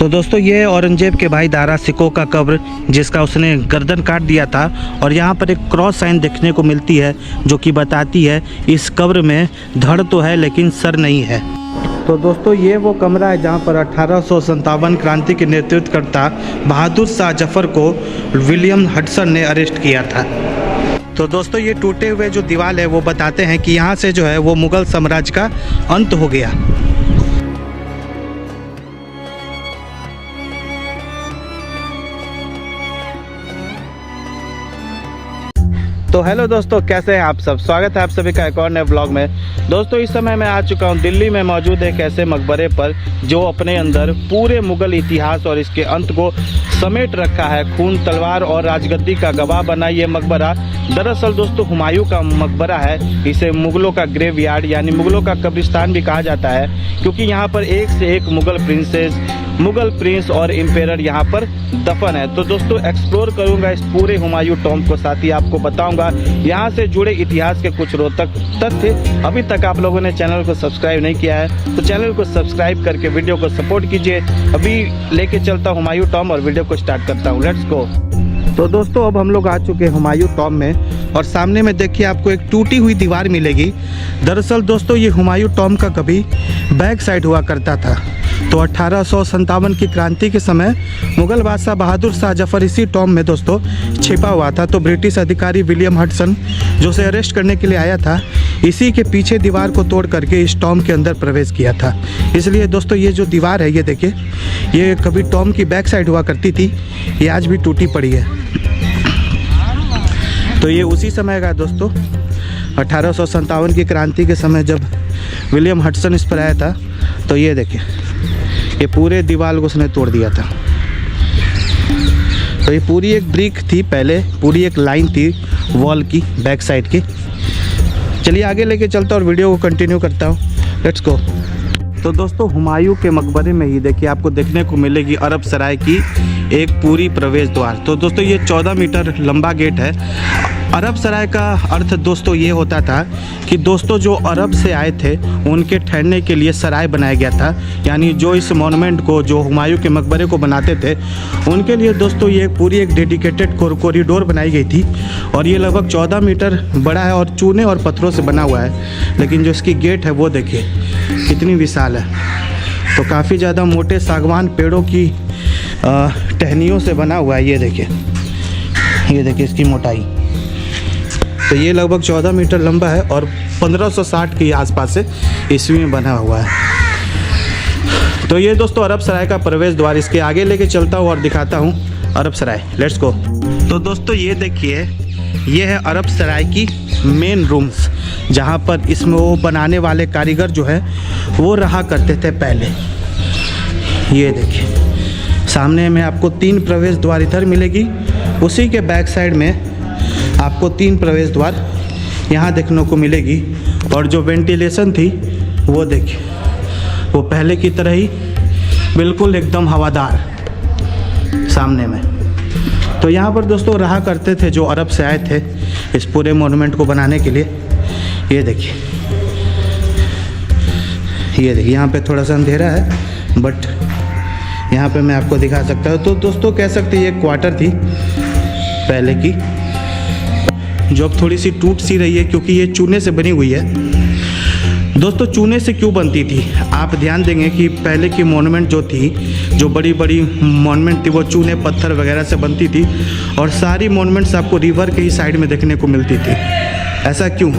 तो दोस्तों ये औरंगजेब के भाई दारा सिकोह का कब्र, जिसका उसने गर्दन काट दिया था। और यहाँ पर एक क्रॉस साइन देखने को मिलती है जो कि बताती है इस कब्र में धड़ तो है लेकिन सर नहीं है। तो दोस्तों ये वो कमरा है जहाँ पर 1857 क्रांति के नेतृत्वकर्ता बहादुर शाह जफर को विलियम हडसन ने अरेस्ट किया था। तो दोस्तों ये टूटे हुए जो दीवार है वो बताते हैं कि यहाँ से जो है वो मुग़ल साम्राज्य का अंत हो गया। तो हेलो दोस्तों, कैसे हैं आप सब। स्वागत है आप सभी का एक और नए व्लॉग में। दोस्तों इस समय मैं आ चुका हूं दिल्ली में मौजूद एक ऐसे मकबरे पर जो अपने अंदर पूरे मुगल इतिहास और इसके अंत को समेट रखा है। खून, तलवार और राजगद्दी का गवाह बना ये मकबरा दरअसल दोस्तों हुमायूं का मकबरा है। इसे मुगलों का ग्रेव यार्ड यानी मुगलों का कब्रिस्तान भी कहा जाता है, क्योंकि यहाँ पर एक से एक मुगल प्रिंस और एम्पेरर यहाँ पर दफन है। तो दोस्तों एक्सप्लोर करूंगा इस पूरे हुमायूं टॉम्ब को, साथ ही आपको बताऊंगा यहाँ से जुड़े इतिहास के कुछ रोचक तथ्य। अभी तक आप लोगों ने चैनल को सब्सक्राइब नहीं किया है तो चैनल को सब्सक्राइब करके वीडियो को सपोर्ट कीजिए। अभी लेके चलता हूँ हुमायूं टॉम्ब और वीडियो को स्टार्ट करता हूँ। Let's go. तो दोस्तों अब हम लोग आ चुके हैं हुमायूं टॉम्ब में और सामने में देखिए आपको एक टूटी हुई दीवार मिलेगी। दरअसल दोस्तों ये हुमायूं टॉम्ब का कभी बैक साइड हुआ करता था। तो 1857 की क्रांति के समय मुगल बादशाह बहादुर शाह जफर इसी टॉम्ब में दोस्तों छिपा हुआ था। तो ब्रिटिश अधिकारी विलियम हडसन जो उसे अरेस्ट करने के लिए आया था, इसी के पीछे दीवार को तोड़ करके इस टॉम्ब के अंदर प्रवेश किया था। इसलिए दोस्तों ये जो दीवार है ये देखिए, ये कभी टॉम्ब की बैक साइड हुआ करती थी, ये आज भी टूटी पड़ी है। तो ये उसी समय का दोस्तों 1857 की क्रांति के समय जब विलियम हडसन इस पर आया था। तो ये देखिए ये पूरे दीवार को उसने तोड़ दिया था। तो ये पूरी एक ब्रिक थी, पहले पूरी एक लाइन थी वॉल की बैक साइड की। चलिए आगे लेके चलता और वीडियो को कंटिन्यू करता हूँ। Let's go. तो दोस्तों हुमायूं के मकबरे में ही देखिए आपको देखने को मिलेगी अरब सराय की एक पूरी प्रवेश द्वार। तो दोस्तों ये 14 मीटर लंबा गेट है। अरब सराय का अर्थ दोस्तों ये होता था कि दोस्तों जो अरब से आए थे उनके ठहरने के लिए सराय बनाया गया था। यानी जो इस मॉन्यूमेंट को, जो हुमायूं के मकबरे को बनाते थे, उनके लिए दोस्तों ये पूरी एक डेडिकेटेड कॉरिडोर बनाई गई थी। और ये लगभग 14 मीटर बड़ा है और चूने और पत्थरों से बना हुआ है। लेकिन जो इसकी गेट है वो देखिए कितनी विशाल है। तो काफ़ी ज़्यादा मोटे सागवान पेड़ों की टहनियों से बना हुआ है। ये देखिए इसकी मोटाई। तो ये लगभग 14 मीटर लंबा है और 1560 के आसपास से ईस्वी में बना हुआ है। तो ये दोस्तों अरब सराय का प्रवेश द्वार। इसके आगे लेके चलता हूँ और दिखाता हूँ अरब सराय। Let's go. तो दोस्तों ये देखिए ये है अरब सराय की मेन रूम्स, जहाँ पर इसमें वो बनाने वाले कारीगर जो है वो रहा करते थे पहले। ये देखिए सामने में आपको 3 प्रवेश द्वार इधर मिलेगी, उसी के बैक साइड में आपको 3 प्रवेश द्वार यहाँ देखने को मिलेगी। और जो वेंटिलेशन थी वो देखिए वो पहले की तरह ही बिल्कुल एकदम हवादार सामने में। तो यहाँ पर दोस्तों रहा करते थे जो अरब से आए थे इस पूरे मॉन्यूमेंट को बनाने के लिए। ये देखिए यहाँ पे थोड़ा सा अंधेरा है बट यहाँ पे मैं आपको दिखा सकता हूँ। तो दोस्तों कह सकते हैं ये क्वार्टर थी पहले की, जो अब थोड़ी सी टूट सी रही है क्योंकि ये चूने से बनी हुई है। दोस्तों चूने से क्यों बनती थी, आप ध्यान देंगे कि पहले की मॉन्यूमेंट जो थी, जो बड़ी बड़ी मॉन्यूमेंट थी वो चूने पत्थर वगैरह से बनती थी और सारी मॉन्यूमेंट्स आपको रिवर के ही साइड में देखने को मिलती थी। ऐसा क्यों?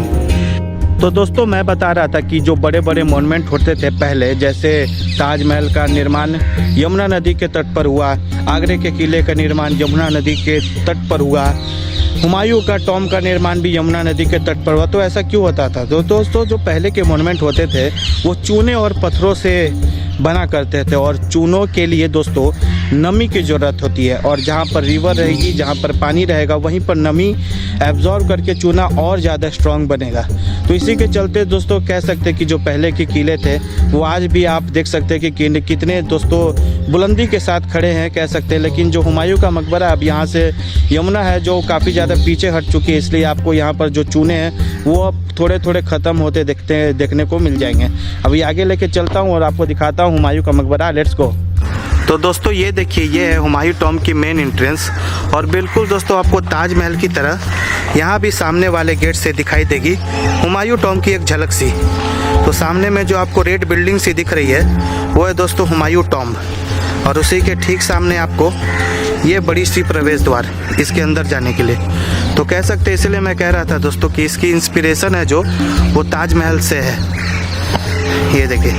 तो दोस्तों मैं बता रहा था कि जो बड़े बड़े मॉन्यूमेंट होते थे पहले, जैसे ताजमहल का निर्माण यमुना नदी के तट पर हुआ, आगरे के किले का निर्माण यमुना नदी के तट पर हुआ, हुमायूं का टॉम्ब का निर्माण भी यमुना नदी के तट पर हुआ। तो ऐसा क्यों होता था? तो दोस्तों जो पहले के मॉन्यूमेंट होते थे वो चूने और पत्थरों से बना करते थे और चूनों के लिए दोस्तों नमी की ज़रूरत होती है। और जहाँ पर रिवर रहेगी, जहाँ पर पानी रहेगा, वहीं पर नमी एब्जॉर्ब करके चूना और ज़्यादा स्ट्रॉन्ग बनेगा। तो इसी के चलते दोस्तों कह सकते हैं कि जो पहले के किले थे वो आज भी आप देख सकते हैं कि कितने दोस्तों बुलंदी के साथ खड़े हैं कह सकते हैं। लेकिन जो हुमायूं का मकबरा अब यहाँ से यमुना है जो काफ़ी ज़्यादा पीछे हट चुकी है, इसलिए आपको यहाँ पर जो चूने हैं वो अब थोड़े थोड़े ख़त्म होते देखने को मिल जाएंगे। अभी आगे लेके चलता हूँ और आपको दिखाता हूँ हुमायूं का मकबरा। Let's go. तो दोस्तों ये देखिए, ये है हुमायूं टॉम्ब की मेन एंट्रेंस और बिल्कुल दोस्तों आपको ताजमहल की तरह यहाँ भी सामने वाले गेट से दिखाई देगी हुमायूं टॉम्ब की एक झलक सी। तो सामने में जो आपको रेड बिल्डिंग सी दिख रही है वो है दोस्तों हुमायूं टॉम्ब और उसी के ठीक सामने आपको ये बड़ी सी प्रवेश द्वार इसके अंदर जाने के लिए। तो कह सकते हैं, इसलिए मैं कह रहा था दोस्तों कि इसकी इंस्पिरेशन है जो वो ताजमहल से है। ये देखिए,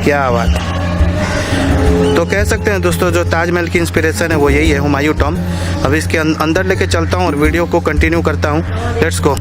क्या बात है। तो कह सकते हैं दोस्तों जो ताजमहल की इंस्पिरेशन है वो यही है, हुमायूं टॉम्ब। अब इसके अंदर लेके चलता हूँ और वीडियो को कंटिन्यू करता हूँ। Let's go.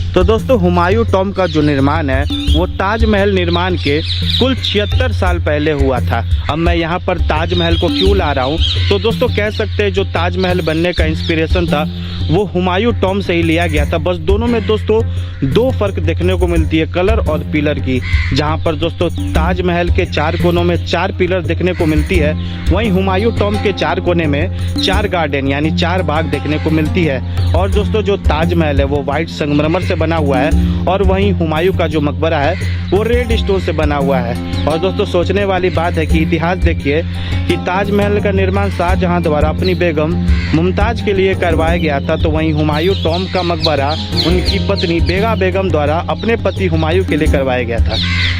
तो दोस्तों हुमायूं टॉम्ब का जो निर्माण है वो ताजमहल निर्माण के कुल 76 साल पहले हुआ था। अब मैं यहाँ पर ताजमहल को क्यों ला रहा हूँ, तो दोस्तों कह सकते हैं जो ताजमहल बनने का इंस्पिरेशन था वो हुमायूं टॉम्ब से ही लिया गया था। बस दोनों में दोस्तों दो फर्क देखने को मिलती है, कलर और पिलर की। जहाँ पर दोस्तों ताजमहल के 4 कोनों में 4 पिलर देखने को मिलती है, वहीं हुमायूं टॉम्ब के 4 कोने में 4 गार्डन यानी 4 बाग देखने को मिलती है। और दोस्तों जो ताजमहल है वो वाइट संगमरमर से बना हुआ है और वहीं हुमायूं का जो मकबरा है वो रेड स्टोन से बना हुआ है। और दोस्तों सोचने वाली बात है कि इतिहास देखिए कि ताजमहल का निर्माण शाहजहां द्वारा अपनी बेगम मुमताज के लिए करवाया गया था, तो वहीं हुमायूं टॉम्ब का मकबरा उनकी पत्नी बेगम द्वारा अपने पति हुमायूं के लिए करवाया गया था।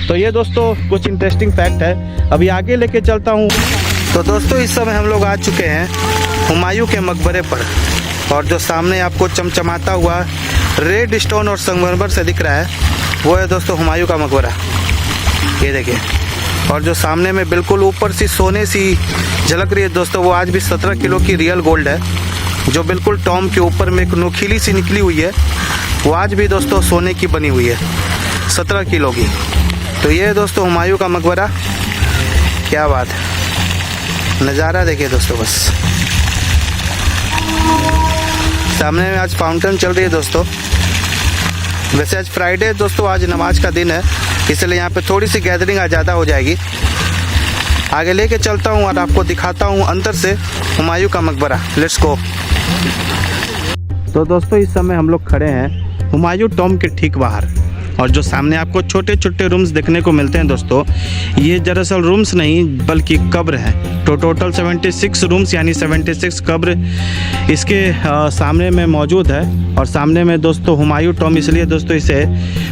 तो ये दोस्तों कुछ इंटरेस्टिंग फैक्ट है, अभी आगे लेके चलता हूँ। तो दोस्तों इस समय हम लोग आ चुके हैं हुमायूं के मकबरे पर और जो सामने आपको चमचमाता हुआ रेड स्टोन और संगमरमर से दिख रहा है वो है दोस्तों हुमायूं का मकबरा। ये देखिए, और जो सामने में बिल्कुल ऊपर सी सोने सी झलक रही है दोस्तों वो आज भी 17 किलो की रियल गोल्ड है, जो बिल्कुल टॉम्ब के ऊपर में एक नोकीली सी निकली हुई है, वो आज भी दोस्तों सोने की बनी हुई है 17 किलो की। तो ये है दोस्तों हुमायूं का मकबरा। क्या बात है, नज़ारा देखिए दोस्तों। बस सामने में आज फाउंटेन चल रही है दोस्तों। वैसे आज फ्राइडे है दोस्तों, आज नमाज का दिन है, इसलिए यहाँ पे थोड़ी सी गैदरिंग आज ज़्यादा हो जाएगी। आगे लेके चलता हूँ और आपको दिखाता हूँ अंदर से हुमायूं का मकबरा। Let's go. तो दोस्तों इस समय हम लोग खड़े हैं हुमायूं टॉम्ब के ठीक बाहर और जो सामने आपको छोटे छोटे रूम्स देखने को मिलते हैं दोस्तों, ये दरअसल रूम्स नहीं बल्कि कब्र है। तो टोटल 76 रूम्स यानी 76 कब्र इसके सामने में मौजूद है। और सामने में दोस्तों हुमायूं टॉम्ब, इसलिए दोस्तों इसे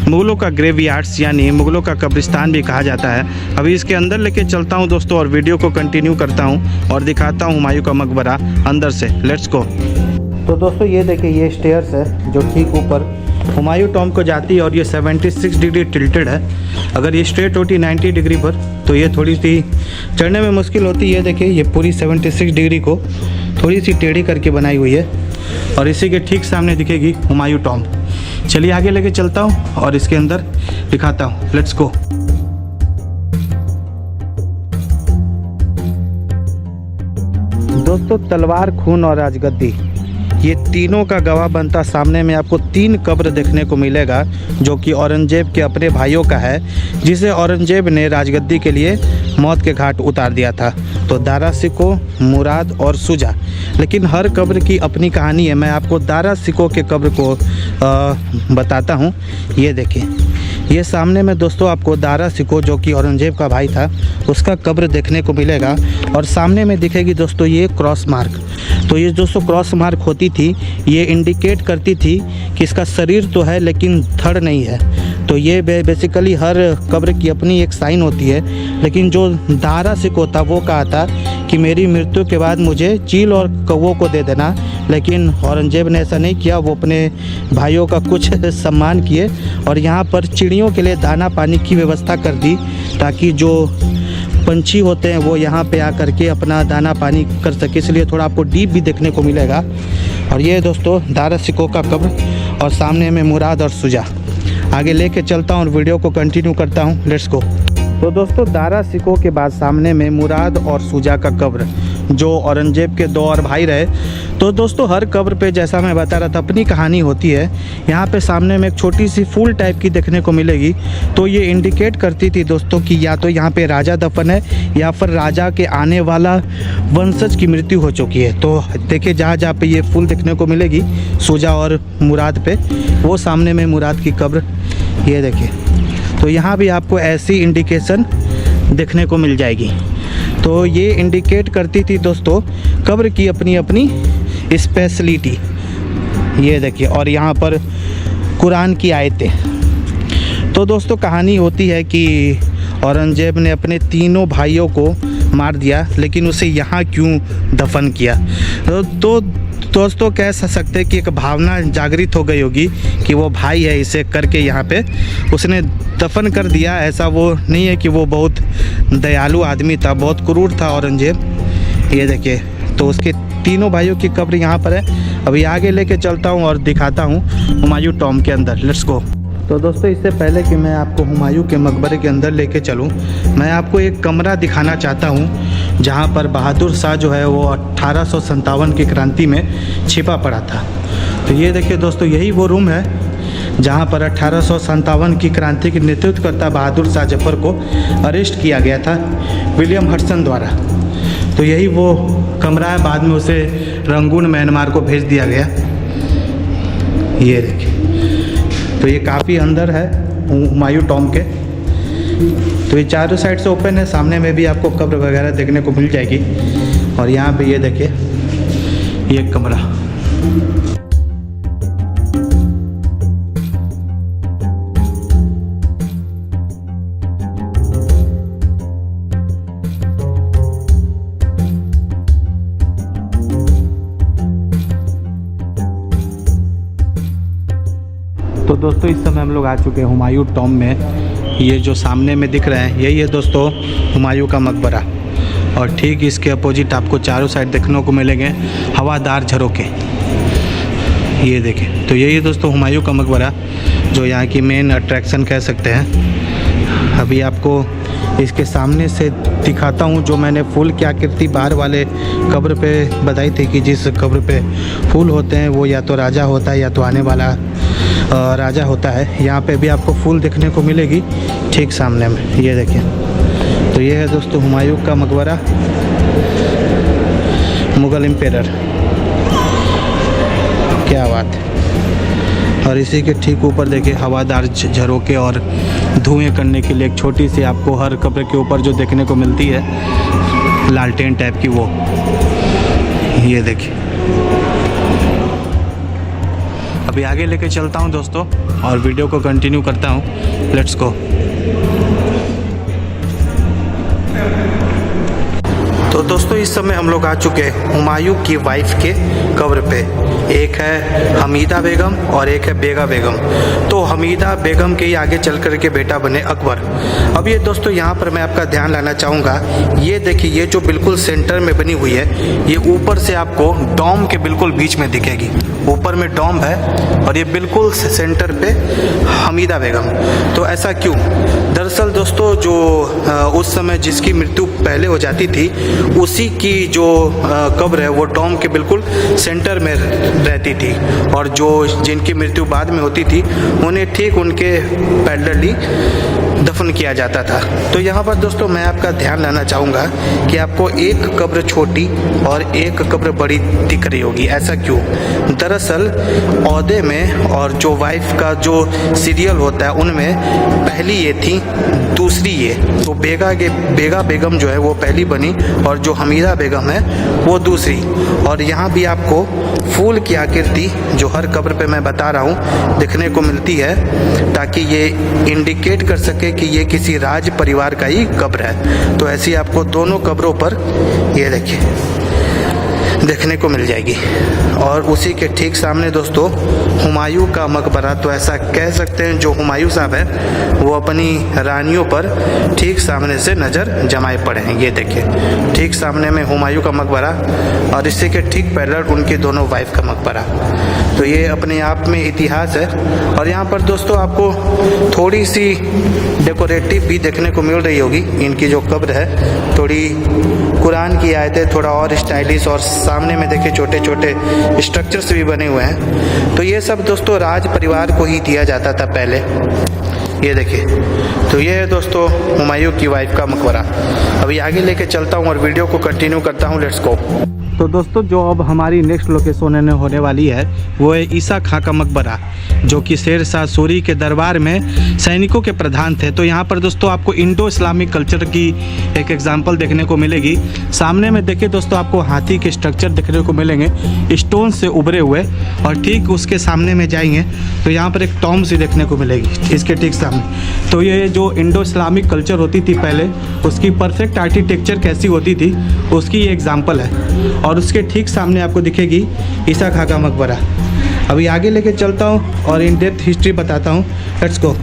मुगलों का ग्रेवयार्ड्स यानी मुगलों का कब्रिस्तान भी कहा जाता है। अभी इसके अंदर लेके चलता हूँ दोस्तों और वीडियो को कंटिन्यू करता हूँ और दिखाता हूँ हुमायूं का मकबरा अंदर से। Let's go. तो दोस्तों ये देखिए, ये स्टेयर्स है जो ठीक ऊपर हुमायूं टॉम्ब को जाती है और ये 76 डिग्री टिल्टेड है। अगर ये स्ट्रेट होती 90 डिग्री पर तो ये थोड़ी सी चढ़ने में मुश्किल होती है। देखिए ये पूरी 76 डिग्री को थोड़ी सी टेढ़ी करके बनाई हुई है और इसी के ठीक सामने दिखेगी हुमायूं टॉम्ब। चलिए आगे लेके चलता हूँ और इसके अंदर दिखाता हूँ। Let's go. दोस्तों तलवार, खून और राजगद्दी, ये तीनों का गवाह बनता सामने में आपको 3 कब्र देखने को मिलेगा, जो कि औरंगजेब के अपने भाइयों का है, जिसे औरंगजेब ने राजगद्दी के लिए मौत के घाट उतार दिया था। तो दारा सिको, मुराद और सुजा, लेकिन हर कब्र की अपनी कहानी है। मैं आपको दारा सिको के कब्र को बताता हूँ। ये देखिए, ये सामने में दोस्तों आपको दारा सिको जो कि औरंगजेब का भाई था उसका कब्र देखने को मिलेगा और सामने में दिखेगी दोस्तों ये क्रॉस मार्क। तो ये दोस्तों क्रॉस मार्क होती थी, ये इंडिकेट करती थी कि इसका शरीर तो है लेकिन धड़ नहीं है। तो ये बेसिकली हर कब्र की अपनी एक साइन होती है, लेकिन जो दारा सिको था वो कहा था कि मेरी मृत्यु के बाद मुझे चील और कौवों को दे देना, लेकिन औरंगजेब ने ऐसा नहीं किया। वो अपने भाइयों का कुछ सम्मान किए और यहाँ पर चिड़ियों के लिए दाना पानी की व्यवस्था कर दी, ताकि जो पंछी होते हैं वो यहाँ पे आकर के अपना दाना पानी कर सके, इसलिए थोड़ा आपको डीप भी देखने को मिलेगा। और ये दोस्तों दारा सिकोह का कब्र, और सामने में मुराद और सुजा। आगे लेके चलता हूँ और वीडियो को कंटिन्यू करता हूँ, लेट्स गो। तो दोस्तों दारा सिकोह के बाद सामने में मुराद और सुजा का कब्र, जो औरंगजेब के 2 और भाई रहे। तो दोस्तों हर कब्र पे जैसा मैं बता रहा था अपनी कहानी होती है। यहाँ पे सामने में एक छोटी सी फूल टाइप की देखने को मिलेगी, तो ये इंडिकेट करती थी दोस्तों कि या तो यहाँ पे राजा दफन है या फिर राजा के आने वाला वंशज की मृत्यु हो चुकी है। तो देखिए जहाँ जहाँ पे ये फूल देखने को मिलेगी सुजा और मुराद पे, वो सामने में मुराद की कब्र, ये देखिए। तो यहाँ भी आपको ऐसी इंडिकेशन देखने को मिल जाएगी। तो ये इंडिकेट करती थी दोस्तों कब्र की अपनी अपनी स्पेशलिटी, ये देखिए। और यहाँ पर कुरान की आयतें। तो दोस्तों कहानी होती है कि औरंगजेब ने अपने तीनों भाइयों को मार दिया, लेकिन उसे यहाँ क्यों दफन किया? तो दोस्तों कह सकते हैं कि एक भावना जागृत हो गई होगी कि वो भाई है, इसे करके यहाँ पे उसने दफन कर दिया। ऐसा वो नहीं है कि वो बहुत दयालु आदमी था, बहुत क्रूर था औरंगजेब, ये देखिए। तो उसके तीनों भाइयों की कब्र यहाँ पर है। अभी आगे लेके चलता हूँ और दिखाता हूँ हुमायूं टॉम के अंदर, लेट्स गो। तो दोस्तों इससे पहले कि मैं आपको हुमायूं के मकबरे के अंदर लेके चलूँ, मैं आपको एक कमरा दिखाना चाहता हूँ जहाँ पर बहादुर शाह जो है वो 1857 की क्रांति में छिपा पड़ा था। तो ये देखिए दोस्तों, यही वो रूम है जहाँ पर 1857 की क्रांति के नेतृत्व करता बहादुर शाह जफर को अरेस्ट किया गया था विलियम हडसन द्वारा। तो यही वो कमरा है, बाद में उसे रंगून म्यांमार को भेज दिया गया, ये देखिए। तो ये काफ़ी अंदर है हुमायूं टॉम के। तो ये चारों साइड से ओपन है, सामने में भी आपको कब्र वगैरह देखने को मिल जाएगी। और यहाँ पे ये देखिए ये कमरा। तो दोस्तों इस समय हम लोग आ चुके हैं हुमायूं टॉम में। ये जो सामने में दिख रहा है यही है दोस्तों हुमायूं का मकबरा, और ठीक इसके अपोजिट आपको चारों साइड देखने को मिलेंगे हवादार झरोखे, ये देखें। तो यही है दोस्तों हुमायूं का मकबरा, जो यहाँ की मेन अट्रैक्शन कह सकते हैं। अभी आपको इसके सामने से दिखाता हूँ जो मैंने फूल की आकृति बाहर वाले कब्र पे बताई थी कि जिस कब्र पे फूल होते हैं वो या तो राजा होता है या तो आने वाला राजा होता है। यहाँ पे भी आपको फूल देखने को मिलेगी ठीक सामने में, ये देखिए। तो ये है दोस्तों हुमायूं का मकबरा, मुगल एम्पेरर, क्या बात है। और इसी के ठीक ऊपर देखिए हवादार झरोके और धुएं करने के लिए एक छोटी सी आपको हर कब्र के ऊपर जो देखने को मिलती है लालटेन टाइप की, वो ये देखिए। अभी आगे लेके चलता हूँ दोस्तों और वीडियो को कंटिन्यू करता हूँ, लेट्स गो। तो दोस्तों इस समय हम लोग आ चुके हैं हुमायूं की वाइफ के कब्र पे। एक है हमीदा बेगम और एक है बेगा बेगम। तो हमीदा बेगम के ही आगे चल कर के बेटा बने अकबर। अब ये दोस्तों यहाँ पर मैं आपका ध्यान लाना चाहूँगा, ये देखिए ये जो बिल्कुल सेंटर में बनी हुई है, ये ऊपर से आपको डोम के बिल्कुल बीच में दिखेगी। ऊपर में डोम है और ये बिल्कुल सेंटर पे हमीदा बेगम। तो ऐसा क्यों? दरअसल दोस्तों जो उस समय जिसकी मृत्यु पहले हो जाती थी उसी की जो कब्र है वो डोम के बिल्कुल सेंटर में रहती थी, और जो जिनकी मृत्यु बाद में होती थी उन्हें ठीक उनके पैरेलली दफन किया जाता था। तो यहाँ पर दोस्तों मैं आपका ध्यान लाना चाहूँगा कि आपको एक कब्र छोटी और एक कब्र बड़ी दिख रही होगी। ऐसा क्यों? दरअसल औहदे में और जो वाइफ का जो सीरियल होता है उनमें पहली ये थी, दूसरी ये। तो बेगा बेगम जो है वो पहली बनी और जो हमीदा बेगम है वो दूसरी। और यहाँ भी आपको फूल की आकृति जो हर कब्र पे मैं बता रहा हूँ दिखने को मिलती है, ताकि ये इंडिकेट कर सके कि ये किसी राज परिवार का ही कब्र है। तो ऐसी आपको दोनों कब्रों पर ये देखिए देखने को मिल जाएगी। और उसी के ठीक सामने दोस्तों हुमायूं का मकबरा, तो ऐसा कह सकते हैं जो हुमायूं साहब है वो अपनी रानियों पर ठीक सामने से नज़र जमाए पड़े हैं। ये देखिए ठीक सामने में हुमायूं का मकबरा और इसी के ठीक पैरेलल उनकी दोनों वाइफ का मकबरा। तो ये अपने आप में इतिहास है। और यहाँ पर दोस्तों आपको थोड़ी सी डेकोरेटिव भी देखने को मिल रही होगी। इनकी जो कब्र है थोड़ी कुरान की आयतें, थोड़ा और स्टाइलिश, और सामने में देखिए छोटे छोटे स्ट्रक्चर्स भी बने हुए हैं। तो ये सब दोस्तों राज परिवार को ही दिया जाता था पहले। ये देखिए, तो ये है दोस्तों हुमायूं की वाइफ का मकबरा। अभी आगे लेके चलता हूँ और वीडियो को कंटिन्यू करता हूँ। Let's go. तो दोस्तों जो अब हमारी नेक्स्ट लोकेशन होने वाली है वो है ईसा खां का मकबरा, जो कि शेर शाह सूरी के दरबार में सैनिकों के प्रधान थे। तो यहाँ पर दोस्तों आपको इंडो इस्लामिक कल्चर की एक एग्जांपल देखने को मिलेगी। सामने में देखिए दोस्तों आपको हाथी के स्ट्रक्चर देखने को मिलेंगे स्टोन से उभरे हुए, और ठीक उसके सामने में जाएंगे तो यहाँ पर एक टॉम सी देखने को मिलेगी इसके ठीक सामने। तो ये जो इंडो इस्लामिक कल्चर होती थी पहले, उसकी परफेक्ट आर्किटेक्चर कैसी होती थी उसकी ये एग्जाम्पल है। और उसके ठीक सामने आपको दिखेगी ईसा खां का मकबरा। अभी आगे लेके चलता हूँ और इन डेप्थ हिस्ट्री बताता हूँ। Let's go.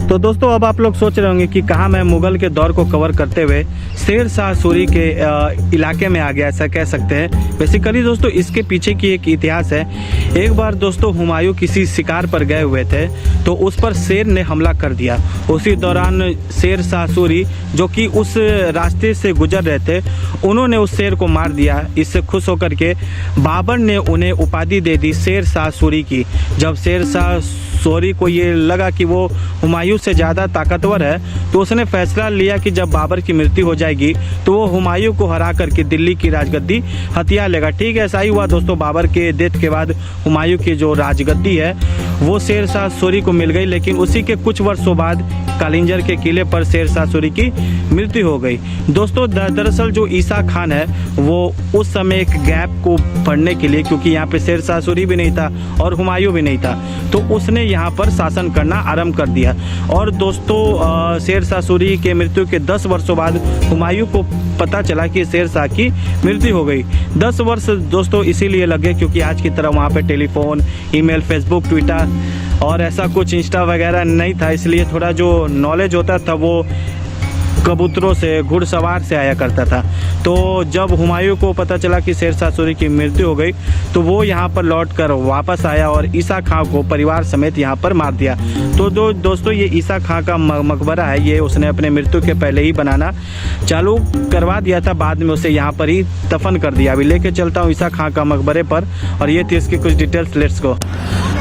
तो दोस्तों अब आप लोग सोच रहे होंगे कि कहाँ मैं मुगल के दौर को कवर करते हुए शेर शाह सूरी के इलाके में आ गया, ऐसा कह सकते हैं। बेसिकली दोस्तों इसके पीछे की एक इतिहास है। एक बार दोस्तों हुमायूं किसी शिकार पर गए हुए थे, तो उस पर शेर ने हमला कर दिया। उसी दौरान शेर शाह सूरी जो कि उस रास्ते से गुजर रहे थे, उन्होंने उस शेर को मार दिया। इससे खुश होकर के बाबर ने उन्हें उपाधि दे दी शेर शाह सूरी की। जब शेर शाह सूरी को ये लगा कि वो हुमायूं से ज़्यादा ताकतवर है, तो उसने फैसला लिया कि जब बाबर की मृत्यु हो जाएगी तो वो हुमायूं को हरा करके दिल्ली की राजगद्दी हथिया लेगा। ठीक है, ऐसा ही हुआ दोस्तों। बाबर के डेथ के बाद हुमायूं की जो राजगद्दी है वो शेर शाह सूरी को मिल गई, लेकिन उसी के कुछ वर्षों बाद कालिंजर के किले पर शेर शाह सूरी की मृत्यु हो गई। दोस्तों दरअसल जो ईसा खान है वो उस समय एक गैप को भरने के लिए, क्योंकि यहाँ पे शेर शाह सूरी भी नहीं था और हुमायूं भी नहीं था, तो उसने यहाँ पर शासन करना आरंभ कर दिया। और दोस्तों शेर शाह सूरी के मृत्यु के 10 वर्षों बाद हुमायूं को पता चला कि शेर शाह की मृत्यु हो गई। 10 वर्ष दोस्तों इसीलिए लगे क्योंकि आज की तरह वहाँ पे टेलीफोन, ईमेल, फेसबुक, ट्विटर और ऐसा कुछ इंस्टा वगैरह नहीं था। इसलिए थोड़ा जो नॉलेज होता था वो कबूतरों से, घुड़सवार से आया करता था। तो जब हुमायूं को पता चला कि शेर शाह सूरी की मृत्यु हो गई, तो वो यहाँ पर लौटकर वापस आया और ईसा खां को परिवार समेत यहाँ पर मार दिया। तो दोस्तों ये ईसा खां का मकबरा है, ये उसने अपने मृत्यु के पहले ही बनाना चालू करवा दिया था, बाद में उसे यहाँ पर ही दफन कर दिया। अभी लेके चलता हूँ ईसा खां का मकबरे पर, और ये थी इसकी कुछ डिटेल्स। Let's go.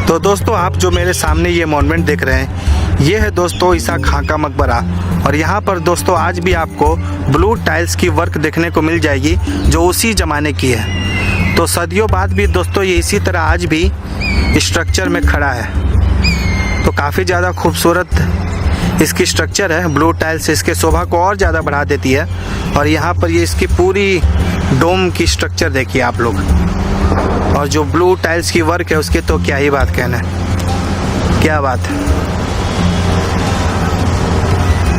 तो दोस्तों आप जो मेरे सामने ये मॉन्यूमेंट देख रहे हैं, ये है दोस्तों ईसा खां का मकबरा। और यहाँ पर दोस्तों आज भी आपको ब्लू टाइल्स की वर्क देखने को मिल जाएगी जो उसी ज़माने की है। तो सदियों बाद भी दोस्तों ये इसी तरह आज भी स्ट्रक्चर में खड़ा है। तो काफ़ी ज़्यादा खूबसूरत इसकी स्ट्रक्चर है। ब्लू टाइल्स इसके शोभा को और ज़्यादा बढ़ा देती है। और यहाँ पर ये इसकी पूरी डोम की स्ट्रक्चर देखिए आप लोग, और जो ब्लू टाइल्स की वर्क है उसके तो क्या ही बात कहना है, क्या बात है।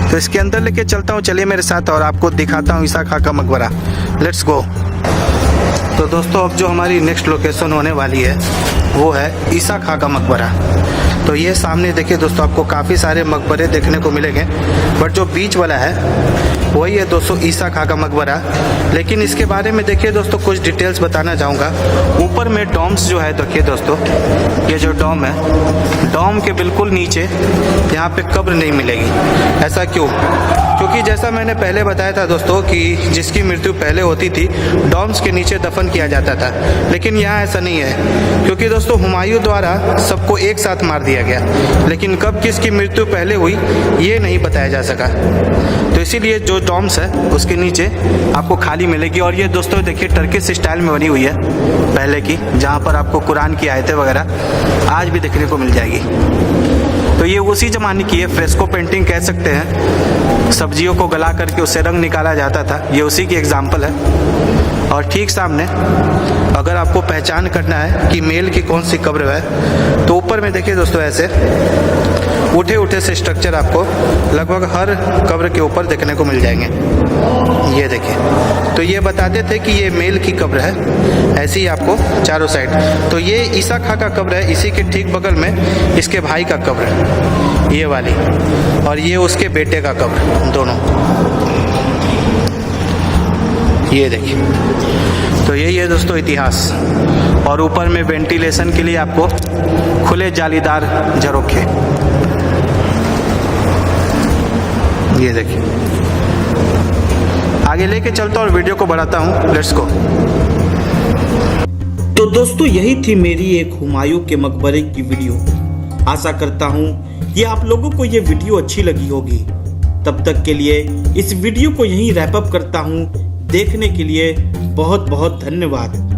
तो इसके अंदर लेके चलता हूँ, चलिए मेरे साथ और आपको दिखाता हूँ ईसा खां का मकबरा। Let's go. तो दोस्तों अब जो हमारी नेक्स्ट लोकेशन होने वाली है वो है ईसा खां का मकबरा। तो ये सामने देखिए दोस्तों आपको काफ़ी सारे मकबरे देखने को मिलेंगे, बट जो बीच वाला है वही है दोस्तों ईसा खां का मकबरा। लेकिन इसके बारे में देखिए दोस्तों कुछ डिटेल्स बताना चाहूँगा। ऊपर में डोम्स जो है देखिए दोस्तों, ये जो डोम है, डोम के बिल्कुल नीचे यहाँ पे कब्र नहीं मिलेगी। ऐसा क्यों? क्योंकि जैसा मैंने पहले बताया था दोस्तों कि जिसकी मृत्यु पहले होती थी डोम्स के नीचे दफन किया जाता था, लेकिन यहाँ ऐसा नहीं है। क्योंकि दोस्तों हुमायूं द्वारा सबको एक साथ मार दिया गया, लेकिन कब किसकी मृत्यु पहले हुई ये नहीं बताया जा सका। तो इसीलिए जो डोम्स है उसके नीचे आपको खाली मिलेगी। और ये दोस्तों देखिए टर्किश स्टाइल में बनी हुई है पहले की, जहाँ पर आपको कुरान की आयतें वगैरह आज भी देखने को मिल जाएगी। तो तो ये उसी ज़माने की है, फ्रेस्को पेंटिंग कह सकते हैं। सब्जियों को गला करके उससे रंग निकाला जाता था, ये उसी की एग्जाम्पल है। और ठीक सामने अगर आपको पहचान करना है कि मेल की कौन सी कब्र है, तो ऊपर में देखिए दोस्तों, ऐसे उठे उठे से स्ट्रक्चर आपको लगभग हर कब्र के ऊपर देखने को मिल जाएंगे। ये देखिए, तो ये बताते थे कि ये मेल की कब्र है, ऐसी ही आपको चारों साइड। तो ये ईसा खां का कब्र है, इसी के ठीक बगल में इसके भाई का कब्र है, ये वाली, और ये उसके बेटे का कब्र, दोनों। ये देखिए, तो यही है दोस्तों इतिहास। और ऊपर में वेंटिलेशन के लिए आपको खुले जालीदार झरोखे, ये देखिए। आगे लेके चलता हूँ और वीडियो को बढ़ाता हूँ, लेट्स गो। तो दोस्तों यही थी मेरी एक हुमायूं के मकबरे की वीडियो। आशा करता हूँ कि आप लोगों को ये वीडियो अच्छी लगी होगी। तब तक के लिए इस वीडियो को यहीं रैप अप करता हूँ। देखने के लिए बहुत बहुत धन्यवाद।